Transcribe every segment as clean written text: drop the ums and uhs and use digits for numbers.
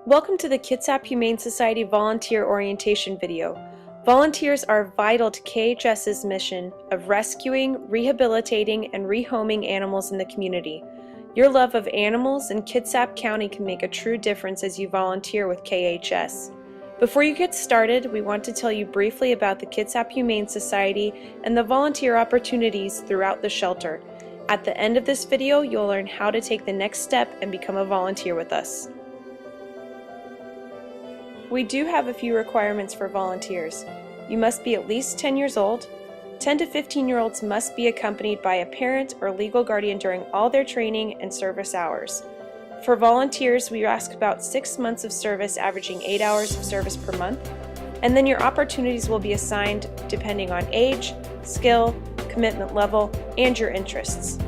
Welcome to the Kitsap Humane Society Volunteer Orientation video. Volunteers are vital to KHS's mission of rescuing, rehabilitating, and rehoming animals in the community. Your love of animals in Kitsap County can make a true difference as you volunteer with KHS. Before you get started, we want to tell you briefly about the Kitsap Humane Society and the volunteer opportunities throughout the shelter. At the end of this video, you'll learn how to take the next step and become a volunteer with us. We do have a few requirements for volunteers. You must be at least 10 years old. 10 to 15-year-olds must be accompanied by a parent or legal guardian during all their training and service hours. For volunteers, we ask about 6 months of service, averaging 8 hours of service per month, and then your opportunities will be assigned depending on age, skill, commitment level, and your interests.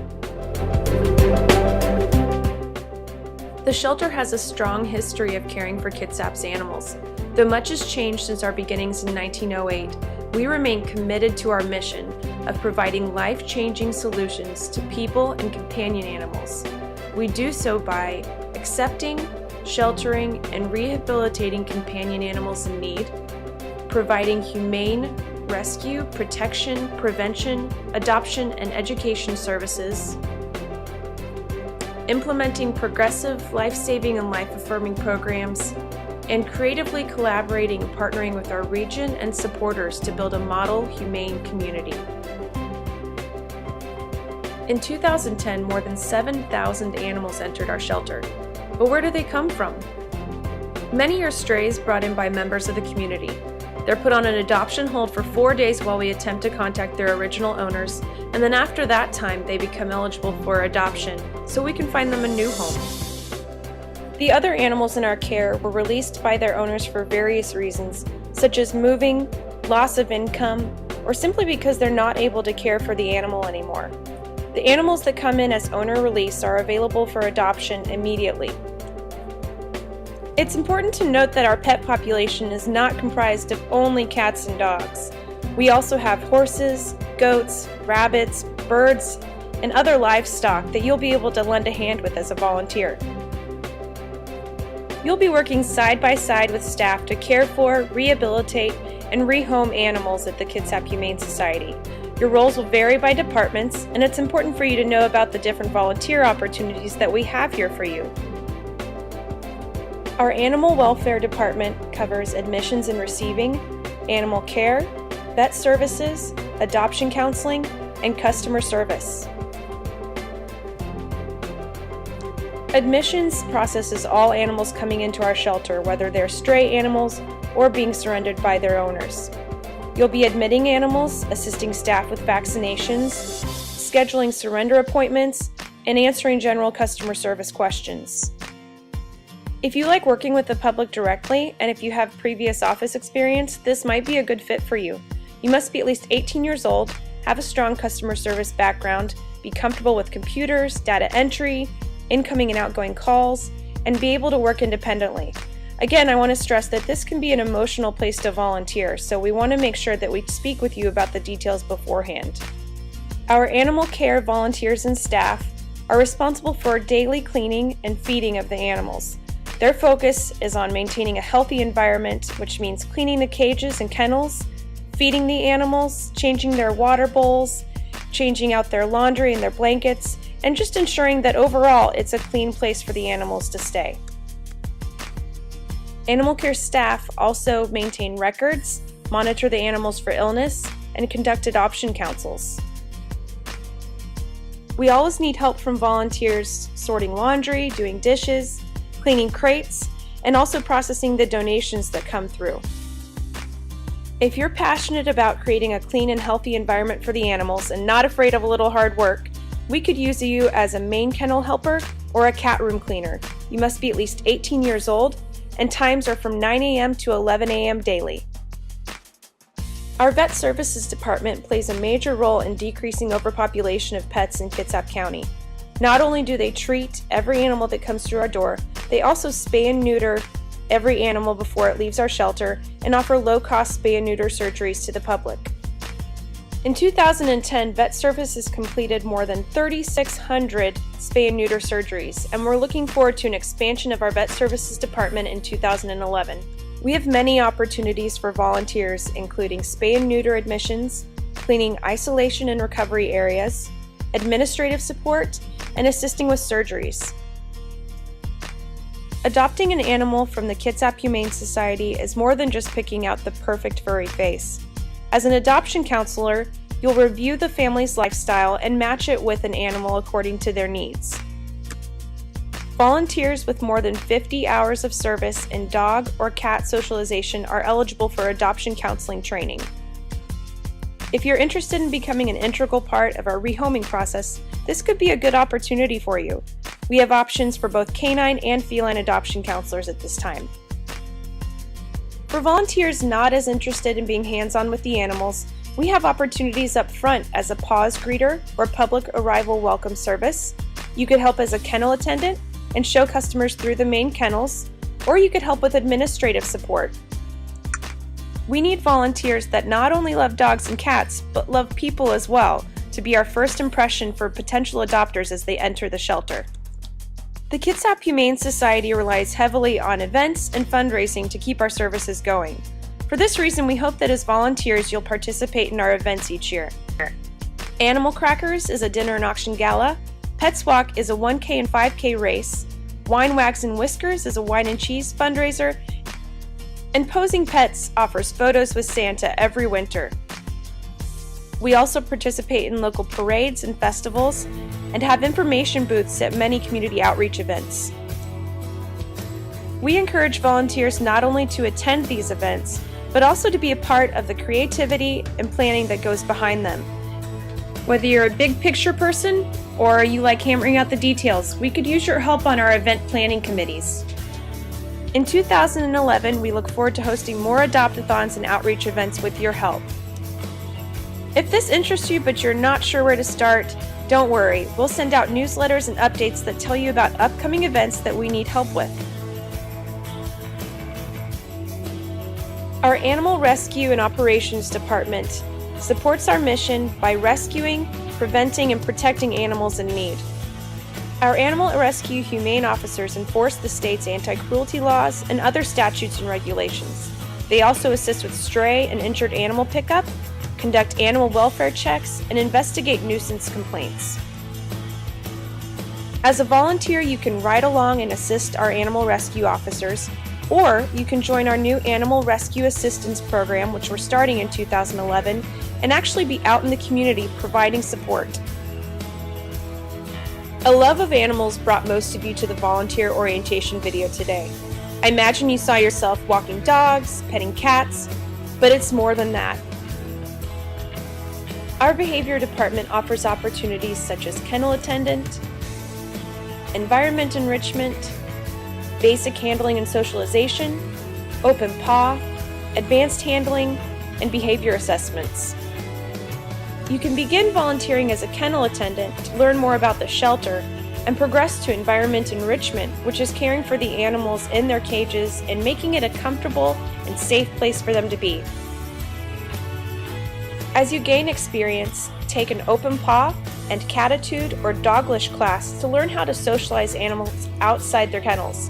The shelter has a strong history of caring for Kitsap's animals. Though much has changed since our beginnings in 1908, we remain committed to our mission of providing life-changing solutions to people and companion animals. We do so by accepting, sheltering, and rehabilitating companion animals in need, providing humane rescue, protection, prevention, adoption, and education services, implementing progressive, life-saving, and life-affirming programs, and creatively collaborating and partnering with our region and supporters to build a model humane community. In 2010, more than 7,000 animals entered our shelter. But where do they come from? Many are strays brought in by members of the community. They're put on an adoption hold for 4 days while we attempt to contact their original owners, and then after that time they become eligible for adoption, so we can find them a new home. The other animals in our care were released by their owners for various reasons, such as moving, loss of income, or simply because they're not able to care for the animal anymore. The animals that come in as owner release are available for adoption immediately. It's important to note that our pet population is not comprised of only cats and dogs. We also have horses, goats, rabbits, birds, and other livestock that you'll be able to lend a hand with as a volunteer. You'll be working side by side with staff to care for, rehabilitate, and rehome animals at the Kitsap Humane Society. Your roles will vary by departments, and it's important for you to know about the different volunteer opportunities that we have here for you. Our Animal Welfare Department covers admissions and receiving, animal care, vet services, adoption counseling, and customer service. Admissions processes all animals coming into our shelter, whether they're stray animals or being surrendered by their owners. You'll be admitting animals, assisting staff with vaccinations, scheduling surrender appointments, and answering general customer service questions. If you like working with the public directly, and if you have previous office experience, this might be a good fit for you. You must be at least 18 years old, have a strong customer service background, be comfortable with computers, data entry, incoming and outgoing calls, and be able to work independently. Again, I want to stress that this can be an emotional place to volunteer, so we want to make sure that we speak with you about the details beforehand. Our animal care volunteers and staff are responsible for daily cleaning and feeding of the animals. Their focus is on maintaining a healthy environment, which means cleaning the cages and kennels, feeding the animals, changing their water bowls, changing out their laundry and their blankets, and just ensuring that overall it's a clean place for the animals to stay. Animal care staff also maintain records, monitor the animals for illness, and conduct adoption councils. We always need help from volunteers sorting laundry, doing dishes, cleaning crates, and also processing the donations that come through. If you're passionate about creating a clean and healthy environment for the animals and not afraid of a little hard work, we could use you as a main kennel helper or a cat room cleaner. You must be at least 18 years old, and times are from 9 a.m. to 11 a.m. daily. Our Vet Services Department plays a major role in decreasing overpopulation of pets in Kitsap County. Not only do they treat every animal that comes through our door, they also spay and neuter every animal before it leaves our shelter and offer low-cost spay and neuter surgeries to the public. In 2010, Vet Services completed more than 3,600 spay and neuter surgeries, and we're looking forward to an expansion of our Vet Services department in 2011. We have many opportunities for volunteers, including spay and neuter admissions, cleaning isolation and recovery areas, administrative support, and assisting with surgeries. Adopting an animal from the Kitsap Humane Society is more than just picking out the perfect furry face. As an adoption counselor, you'll review the family's lifestyle and match it with an animal according to their needs. Volunteers with more than 50 hours of service in dog or cat socialization are eligible for adoption counseling training. If you're interested in becoming an integral part of our rehoming process, this could be a good opportunity for you. We have options for both canine and feline adoption counselors at this time. For volunteers not as interested in being hands-on with the animals, we have opportunities up front as a paws greeter or public arrival welcome service. You could help as a kennel attendant and show customers through the main kennels, or you could help with administrative support. We need volunteers that not only love dogs and cats, but love people as well, to be our first impression for potential adopters as they enter the shelter. The Kitsap Humane Society relies heavily on events and fundraising to keep our services going. For this reason, we hope that as volunteers you'll participate in our events each year. Animal Crackers is a dinner and auction gala, Pets Walk is a 1K and 5K race, Wine Wags and Whiskers is a wine and cheese fundraiser, and Posing Pets offers photos with Santa every winter. We also participate in local parades and festivals and have information booths at many community outreach events. We encourage volunteers not only to attend these events, but also to be a part of the creativity and planning that goes behind them. Whether you're a big picture person or you like hammering out the details, we could use your help on our event planning committees. In 2011, we look forward to hosting more adopt-a-thons and outreach events with your help. If this interests you but you're not sure where to start, don't worry. We'll send out newsletters and updates that tell you about upcoming events that we need help with. Our Animal Rescue and Operations Department supports our mission by rescuing, preventing, and protecting animals in need. Our Animal Rescue Humane Officers enforce the state's anti-cruelty laws and other statutes and regulations. They also assist with stray and injured animal pickup, conduct animal welfare checks, and investigate nuisance complaints. As a volunteer, you can ride along and assist our animal rescue officers, or you can join our new Animal Rescue Assistance Program, which we're starting in 2011, and actually be out in the community providing support. A love of animals brought most of you to the volunteer orientation video today. I imagine you saw yourself walking dogs, petting cats, but it's more than that. Our behavior department offers opportunities such as kennel attendant, environment enrichment, basic handling and socialization, open paw, advanced handling, and behavior assessments. You can begin volunteering as a kennel attendant to learn more about the shelter and progress to environment enrichment, which is caring for the animals in their cages and making it a comfortable and safe place for them to be. As you gain experience, take an open paw and catitude or doglish class to learn how to socialize animals outside their kennels.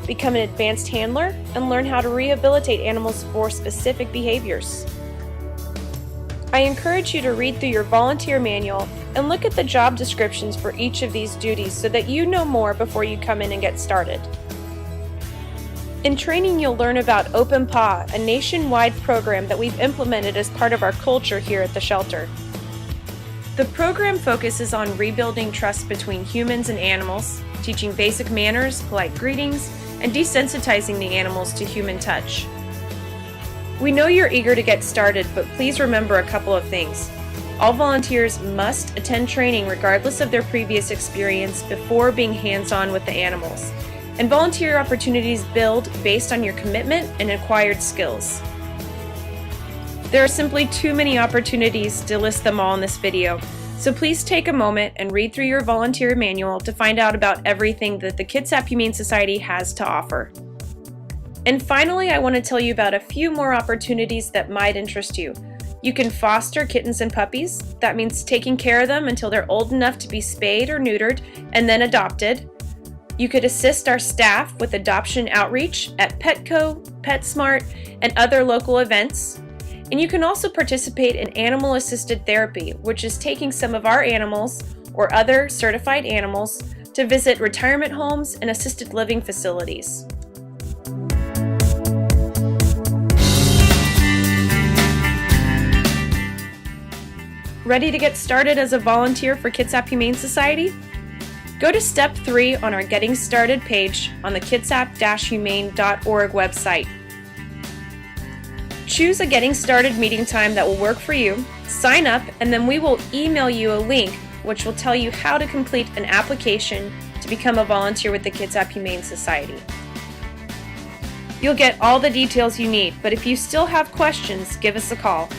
Become an advanced handler and learn how to rehabilitate animals for specific behaviors. I encourage you to read through your volunteer manual and look at the job descriptions for each of these duties so that you know more before you come in and get started. In training, you'll learn about Open Paw, a nationwide program that we've implemented as part of our culture here at the shelter. The program focuses on rebuilding trust between humans and animals, teaching basic manners, polite greetings, and desensitizing the animals to human touch. We know you're eager to get started, but please remember a couple of things. All volunteers must attend training regardless of their previous experience before being hands-on with the animals. And volunteer opportunities build based on your commitment and acquired skills. There are simply too many opportunities to list them all in this video, so please take a moment and read through your volunteer manual to find out about everything that the Kitsap Humane Society has to offer. And finally, I want to tell you about a few more opportunities that might interest you. You can foster kittens and puppies. That means taking care of them until they're old enough to be spayed or neutered and then adopted. You could assist our staff with adoption outreach at Petco, PetSmart, and other local events. And you can also participate in animal-assisted therapy, which is taking some of our animals or other certified animals to visit retirement homes and assisted living facilities. Ready to get started as a volunteer for Kitsap Humane Society? Go to Step 3 on our Getting Started page on the kitsap-humane.org website. Choose a Getting Started meeting time that will work for you, sign up, and then we will email you a link which will tell you how to complete an application to become a volunteer with the Kitsap Humane Society. You'll get all the details you need, but if you still have questions, give us a call.